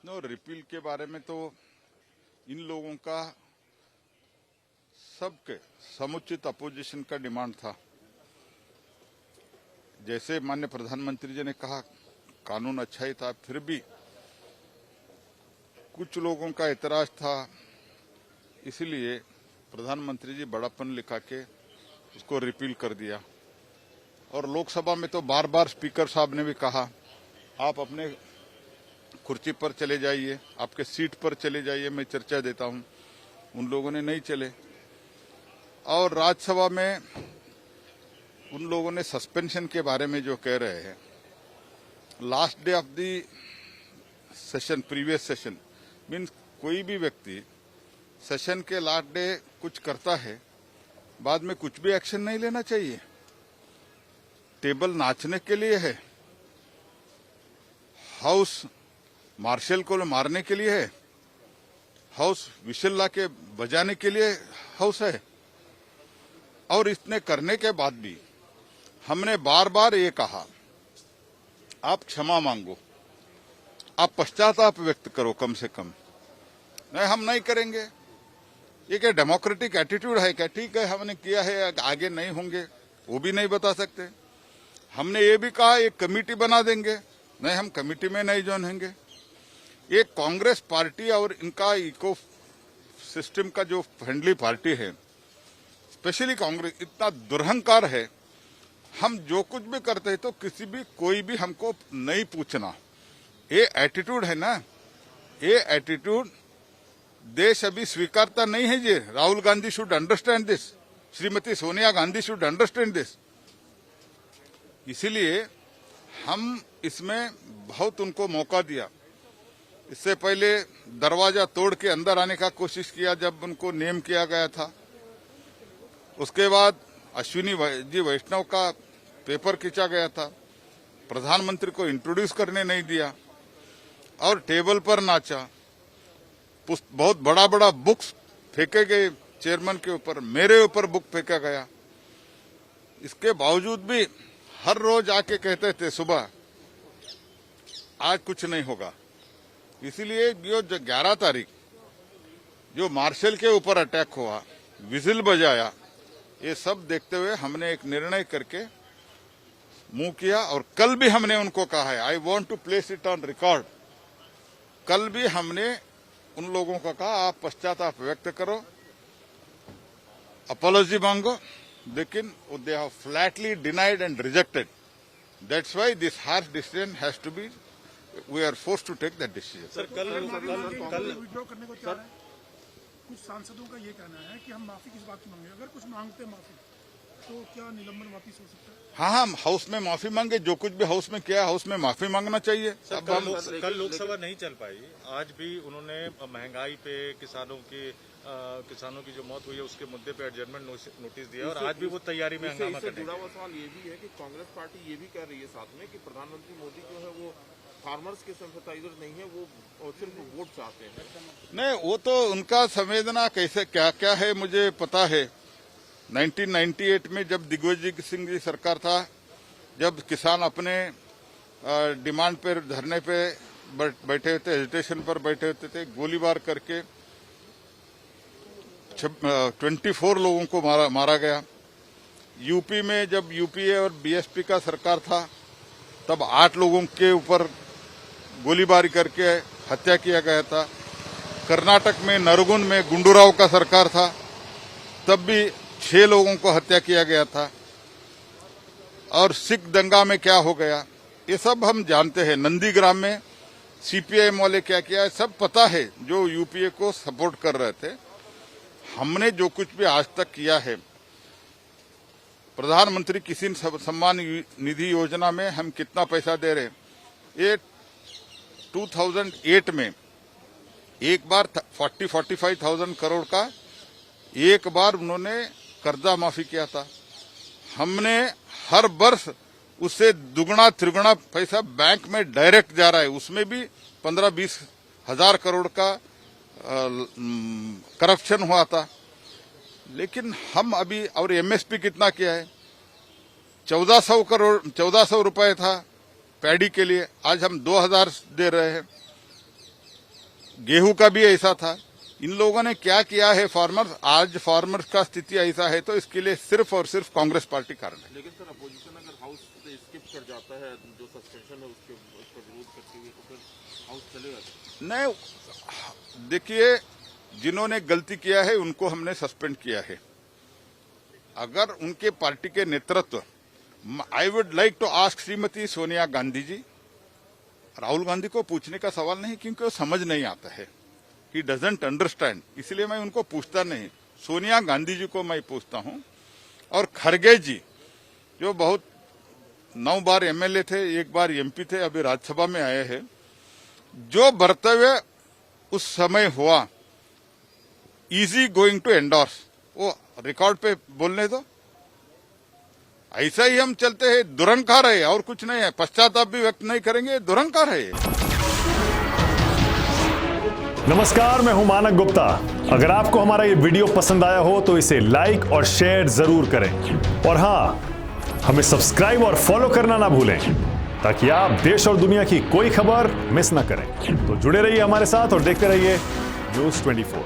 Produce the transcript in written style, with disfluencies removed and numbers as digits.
Repeal के बारे में तो इन लोगों का सबके समुचित अपोजिशन का डिमांड था। जैसे माननीय प्रधानमंत्री जी ने कहा कानून अच्छा ही था, फिर भी कुछ लोगों का एतराज था, इसलिए प्रधानमंत्री जी बड़ापन लिखा के उसको रिपील कर दिया। और लोकसभा में तो बार बार स्पीकर साहब ने भी कहा आप अपने कुर्सी पर चले जाइए, आपके सीट पर चले जाइए, मैं चर्चा देता हूं। उन लोगों ने नहीं चले। और राज्यसभा में उन लोगों ने सस्पेंशन के बारे में जो कह रहे हैं, last day of the session, previous session means कोई भी व्यक्ति सेशन के लास्ट डे कुछ करता है, बाद में कुछ भी एक्शन नहीं लेना चाहिए। टेबल नाचने के लिए है, हाउस मार्शल को मारने के लिए है, हाउस विशल ला के बजाने के लिए हाउस है। और इतने करने के बाद भी हमने बार बार ये कहा आप क्षमा मांगो, आप पश्चाताप व्यक्त करो कम से कम। नहीं, हम नहीं करेंगे। ये क्या डेमोक्रेटिक एटीट्यूड है क्या? ठीक है, हमने किया है, आगे नहीं होंगे वो भी नहीं बता सकते। हमने ये भी कहा एक कमेटी बना देंगे, नहीं हम कमेटी में नहीं ज्वाइन होंगे। ये कांग्रेस पार्टी और इनका इको सिस्टम का जो फ्रेंडली पार्टी है, स्पेशली कांग्रेस, इतना दुरहंकार है। हम जो कुछ भी करते हैं तो किसी भी कोई भी हमको नहीं पूछना, ये एटीट्यूड है ना, ये एटीट्यूड देश अभी स्वीकारता नहीं है। ये Rahul Gandhi should understand this, Shrimati Sonia Gandhi should understand this. इसीलिए हम इसमें बहुत उनको मौका दिया। इससे पहले दरवाजा तोड़ के अंदर आने का कोशिश किया जब उनको नेम किया गया था। उसके बाद अश्विनी जी वैष्णव का पेपर खींचा गया था, प्रधानमंत्री को इंट्रोड्यूस करने नहीं दिया और टेबल पर नाचा। बहुत बड़ा बड़ा बुक्स फेंके गए चेयरमैन के ऊपर, मेरे ऊपर बुक फेंका गया। इसके बावजूद भी हर रोज आके कहते थे सुबह आज कुछ नहीं होगा। इसीलिए जो 11 तारीख जो मार्शल के ऊपर अटैक हुआ, विजिल बजाया, ये सब देखते हुए हमने एक निर्णय करके मुंह किया। और कल भी हमने उनको कहा है, I want to place it on record, कल भी हमने उन लोगों को कहा आप पश्चाताप व्यक्त करो, अपॉलॉजी मांगो, लेकिन they have flatly denied and rejected. That's why this harsh decision has to be, we are forced to take that decision. Sir कल विड्रॉ करने को तैयार है। कुछ सांसदों का ये कहना है कि हम माफी किस बात की मांगे, अगर कुछ मांगते माफी तो क्या निलंबन वापिस हो सकता है? हाँ, हाउस में माफी मांगे, जो कुछ भी हाउस में किया हाउस में माफी मांगना चाहिए। अब कल लोकसभा नहीं चल पाई, आज भी उन्होंने महंगाई पे किसानों की जो मौत हुई है उसके मुद्दे पे एडजर्नमेंट नोटिस दिया और आज भी वो तैयारी में हंगामा करने। जुड़ा हुआ सवाल ये भी है कि कांग्रेस पार्टी ये भी कह रही है साथ में कि प्रधानमंत्री मोदी जो है वो फार्मर्स के सिंपैथाइजर नहीं है, वो सिर्फ वोट चाहते हैं। नहीं, वो तो उनका संवेदना कैसे क्या क्या है मुझे पता है। 1998 में जब दिग्विजय सिंह जी सरकार था, जब किसान अपने डिमांड पर धरने पे बैठे होते, एजिटेशन पर बैठे होते थे, गोलीबार करके 24 लोगों को मारा गया। यूपी में जब यूपीए और बीएसपी का सरकार था, तब 8 लोगों के ऊपर गोलीबारी करके हत्या किया गया था। कर्नाटक में नरगुन में गुंडूराव का सरकार था, तब भी 6 लोगों को हत्या किया गया था। और सिख दंगा में क्या हो गया ये सब हम जानते हैं। नंदीग्राम में सीपीआईएम वाले क्या किया है सब पता है, जो यूपीए को सपोर्ट कर रहे थे। हमने जो कुछ भी आज तक किया है, प्रधानमंत्री किसान सम्मान निधि योजना में हम कितना पैसा दे रहे हैं, ये 2008 में एक बार 45,000 करोड़ का एक बार उन्होंने कर्जा माफी किया था। हमने हर वर्ष उससे दुगना त्रिगुना पैसा बैंक में डायरेक्ट जा रहा है, उसमें भी 15-20 हजार करोड़ का करप्शन हुआ था। लेकिन हम अभी, और एमएसपी कितना किया है, 1400 रुपए था पैडी के लिए, आज हम 2000 दे रहे हैं। गेहूं का भी ऐसा था। इन लोगों ने क्या किया है फार्मर्स, आज फार्मर्स का स्थिति ऐसा है, तो इसके लिए सिर्फ और सिर्फ कांग्रेस पार्टी कारण है। लेकिन सर अपोजिशन अगर हाउस से स्किप कर जाता है, जो सस्पेंशन है उसका विरोध करते हुए, तो फिर हाउस चलेगा? नहीं, देखिए, जिन्होंने गलती किया है उनको हमने सस्पेंड किया है। अगर उनके पार्टी के नेतृत्व, I would like to ask Shrimati Sonia Gandhi ji, Rahul Gandhi को पूछने का सवाल नहीं, क्योंकि वो समझ नहीं आता है, ही डजंट अंडरस्टैंड, इसलिए मैं उनको पूछता नहीं। सोनिया गांधी जी को मैं पूछता हूं, और खरगे जी जो बहुत 9 बार एमएलए थे, 1 बार एमपी थे, अभी राज्यसभा में आए हैं, जो बर्तव्य उस समय हुआ, इजी गोइंग टू एंडोर्स, वो रिकॉर्ड पे बोलने दो। ऐसा ही हम चलते हैं, दुरंकार है और कुछ नहीं है, पश्चाताप भी व्यक्त नहीं करेंगे, दुरंकार है। नमस्कार, मैं हूं मानक गुप्ता। अगर आपको हमारा ये वीडियो पसंद आया हो तो इसे लाइक और शेयर जरूर करें, और हां, हमें सब्सक्राइब और फॉलो करना ना भूलें, ताकि आप देश और दुनिया की कोई खबर मिस ना करें। तो जुड़े रहिए हमारे साथ और देखते रहिए News 24।